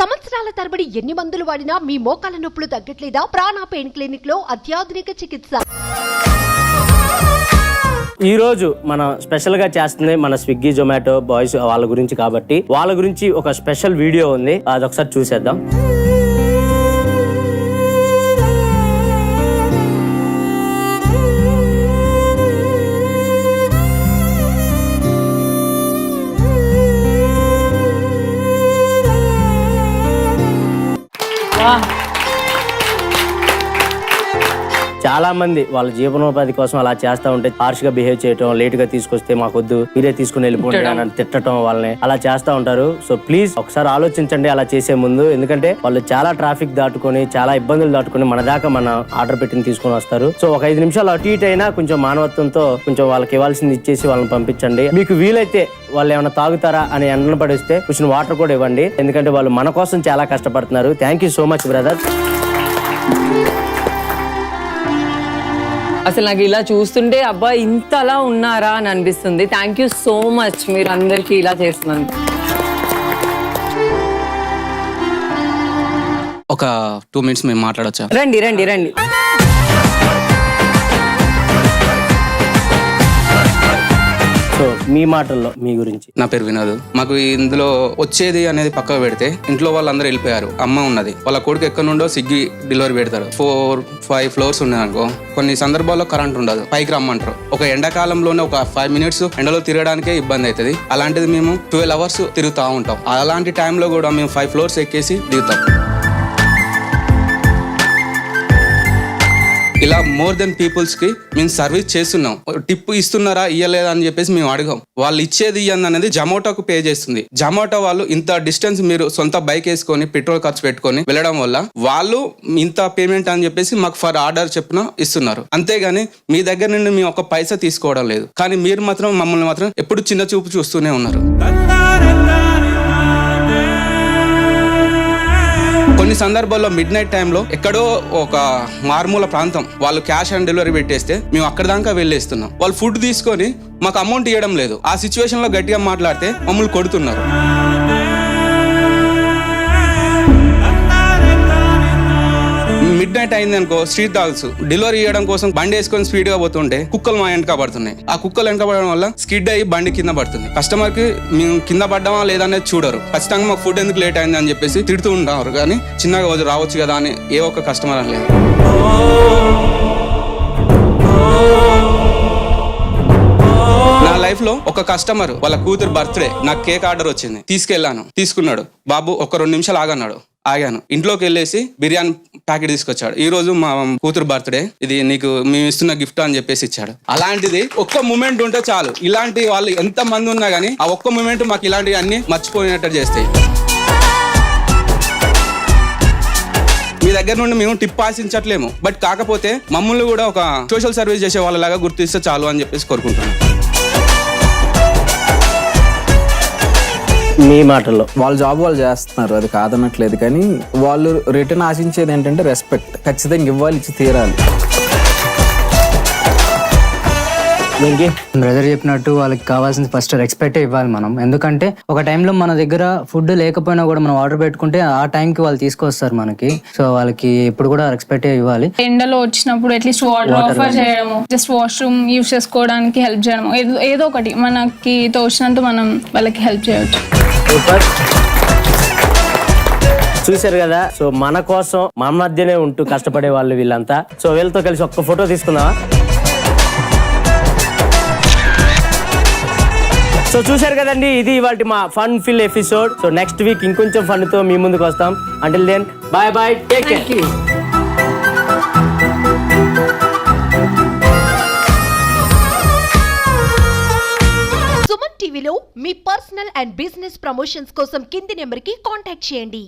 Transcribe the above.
సంవత్సరాల తరబడి ఎన్ని మందులు వాడినా మీ మోకాల నొప్పులు తగ్గట్లేదా? ప్రాణ పెయిన్ క్లినిక్ లో అత్యాధునిక చికిత్స. ఈ రోజు మనం స్పెషల్ గా చేస్తుంది మన స్విగ్గీ జొమాటో బాయ్స్ వాళ్ళ గురించి కాబట్టి వాళ్ళ గురించి ఒక స్పెషల్ వీడియో ఉంది, అదొకసారి చూసేద్దాం. చాలా మంది వాళ్ళ జీవనోపాధి కోసం అలా చేస్తా ఉంటే హార్ష్ గా బిహేవ్ చేయటం, లేట్ గా తీసుకొస్తే మాకొద్దు మీరే తీసుకుని వెళ్ళిపోండి అని తిట్టడం వాళ్ళని అలా చేస్తా ఉంటారు. సో ప్లీజ్ ఒకసారి ఆలోచించండి అలా చేసే ముందు, ఎందుకంటే వాళ్ళు చాలా ట్రాఫిక్ దాటుకొని చాలా ఇబ్బందులు దాటుకొని మన దాకా మన ఆర్డర్ పెట్టిన తీసుకొని వస్తారు. సో ఒక 5 నిమిషాలు అటు ఇటు అయినా కొంచెం మానవత్వంతో కొంచెం వాళ్ళకి ఇవ్వాల్సింది ఇచ్చేసి వాళ్ళని పంపించండి. మీకు వీలైతే వాళ్ళు ఏమైనా తాగుతారా అని ఎండను పడిస్తే కొంచెం వాటర్ కూడా ఇవ్వండి, ఎందుకంటే వాళ్ళు మన కోసం చాలా కష్టపడుతున్నారు. Thank you so much brother. అసలు నాకు ఇలా చూస్తుంటే అబ్బా ఇంతలా ఉన్నారా అని అనిపిస్తుంది. థ్యాంక్ యూ సో మచ్ మీరు అందరికీ ఇలా చేస్తున్నాను. ఒక 2 minutes మేము మాట్లాడొచ్చా? రండి రండి రండి. సో మీ మాటల్లో మీ గురించి. నా పేరు వినోద్. మాకు ఇందులో వచ్చేది అనేది పక్కకు పెడితే ఇంట్లో వాళ్ళందరూ వెళ్ళిపోయారు. అమ్మ ఉన్నది, వాళ్ళ కొడుకు ఎక్కడి నుండో స్విగ్గీ డెలివరీ పెడతారు. 4-5 ఫ్లోర్స్ ఉన్నాయి అనుకో, కొన్ని సందర్భాల్లో కరెంట్ ఉండదు, పైకి రమ్మంటారు. ఒక ఎండాకాలంలోనే ఒక 5 minutes ఎండలో తిరగడానికే ఇబ్బంది అవుతుంది. అలాంటిది మేము 12 hours తిరుగుతూ ఉంటాం. అలాంటి టైంలో కూడా మేము 5 floors ఎక్కేసి దిగుతాం. ఇలా మోర్ దెన్ పీపుల్స్ కి మేము సర్వీస్ చేస్తున్నాం. టిప్ ఇస్తున్నారా ఇయ్యలేదా అని చెప్పేసి మేము అడగం. వాళ్ళు ఇచ్చేది ఇయ్యంది అనేది జొమాటోకు పే చేస్తుంది. జొమాటో వాళ్ళు ఇంత డిస్టెన్స్ మీరు సొంత బైక్ వేసుకొని పెట్రోల్ ఖర్చు పెట్టుకొని వెళ్ళడం వల్ల వాళ్ళు ఇంత పేమెంట్ అని చెప్పేసి మాకు ఫర్ ఆర్డర్ చెప్పిన ఇస్తున్నారు. అంతేగాని మీ దగ్గర నుండి మేము ఒక పైసా తీసుకోవడం లేదు. కానీ మీరు మాత్రం మమ్మల్ని మాత్రం ఎప్పుడు చిన్న చూపు చూస్తూనే ఉన్నారు. కొన్ని సందర్భాల్లో మిడ్ నైట్ టైంలో ఎక్కడో ఒక మారుమూల ప్రాంతం వాళ్ళు క్యాష్ ఆన్ డెలివరీ పెట్టేస్తే మేము అక్కడ దాకా వెళ్ళేస్తున్నాం. వాళ్ళు ఫుడ్ తీసుకొని మాకు అమౌంట్ ఇవ్వడం లేదు. ఆ సిచ్యువేషన్ లో గట్టిగా మాట్లాడితే మమ్మల్ని కొడుతున్నారు. మిడ్ నైట్ అయింది అనుకో, స్ట్రీట్ డాగ్స్ డెలివరీ ఇవ్వడం కోసం బండి వేసుకొని స్పీడ్ గా పోతుంటే కుక్కలు మా వెనక పడుతున్నాయి. ఆ కుక్కలు వెనక పడడం వల్ల స్కిడ్ అయ్యి బండి కింద పడుతుంది. కస్టమర్ కి మేము కింద పడ్డామా లేదా అనేది చూడరు. ఖచ్చితంగా మాకు ఫుడ్ ఎందుకు లేట్ అయింది అని చెప్పేసి తిడుతూ ఉంటారు. కానీ చిన్నగా రావచ్చు కదా అని ఏ ఒక్క కస్టమర్ అని లేదు. నా లైఫ్ లో ఒక కస్టమర్ వాళ్ళ కూతురు బర్త్డే నాకు కేక్ ఆర్డర్ వచ్చింది, తీసుకెళ్లాను, తీసుకున్నాడు. బాబు ఒక 2 నిమిషాలు ఆగన్నాడు. ఆగాను. ఇంట్లోకి వెళ్ళేసి బిర్యానీ ప్యాకెట్ తీసుకొచ్చాడు. ఈ రోజు మా కూతురు బర్త్డే, ఇది నీకు మేము ఇస్తున్న గిఫ్ట్ అని చెప్పేసి ఇచ్చాడు. అలాంటిది ఒక్క మూమెంట్ ఉంటే చాలు. ఇలాంటి వాళ్ళు ఎంత మంది ఉన్నా గానీ ఆ ఒక్క మూమెంట్ మాకు ఇలాంటివి అన్ని మర్చిపోయినట్టు చేస్తాయి. మీ దగ్గర నుండి మేము టిప్ ఆశించట్లేము, బట్ కాకపోతే మమ్మల్ని కూడా ఒక సోషల్ సర్వీస్ చేసే వాళ్ళలాగా గుర్తిస్తే చాలు అని చెప్పేసి కోరుకుంటున్నాను. మీ మాటల్లో. వాళ్ళ జాబ్ వాళ్ళు చేస్తున్నారు, అది కాదనట్లేదు. కానీ వాళ్ళు రిటర్న్ ఆశించేది ఏంటంటే రెస్పెక్ట్. ఖచ్చితంగా ఇవ్వాలి, ఇచ్చి తీరాలి. బ్రదర్ చెప్పినట్టు వాళ్ళకి కావాల్సింది ఫస్ట్ రెస్పెక్ట్ ఇవ్వాలి మనం. ఎందుకంటే ఒక టైంలో మన దగ్గర ఫుడ్ లేకపోయినా కూడా మనం ఆర్డర్ పెట్టుకుంటే ఆ టైంకి వాళ్ళు తీసుకొస్తారు మనకి. సో వాళ్ళకి ఎప్పుడు కూడా రెస్పెక్ట్ ఇవ్వాలి. ఎండలో వచ్చినప్పుడు అట్లీస్ట్ వాటర్ ఆఫర్ చేయడము, జస్ట్ వాష్రూమ్ యూజ్ చేసుకోవడానికి హెల్ప్ చేయడము, ఏదో ఒకటి మనకి తోచినంత మనం వాళ్ళకి హెల్ప్ చేయవచ్చు. చూశారు కదా, సో మన కోసం మన మధ్యనే ఉంటూ కష్టపడే వాళ్ళు వీళ్ళంతా. సో వీళ్ళతో కలిసి ఒక్క ఫోటో తీసుకుందామా? సో చూశారు కదండి, ఇది ఇవాళ మా fun fill episode. So next week ఇంకొంచెం ఫన్ తో మీ ముందుకు వస్తాం. Until then bye bye, take care. Suman టీవీలో మీ పర్సనల్ అండ్ బిజినెస్ ప్రమోషన్స్ కోసం కింది నెంబర్ కి కాంటాక్ట్ చేయండి.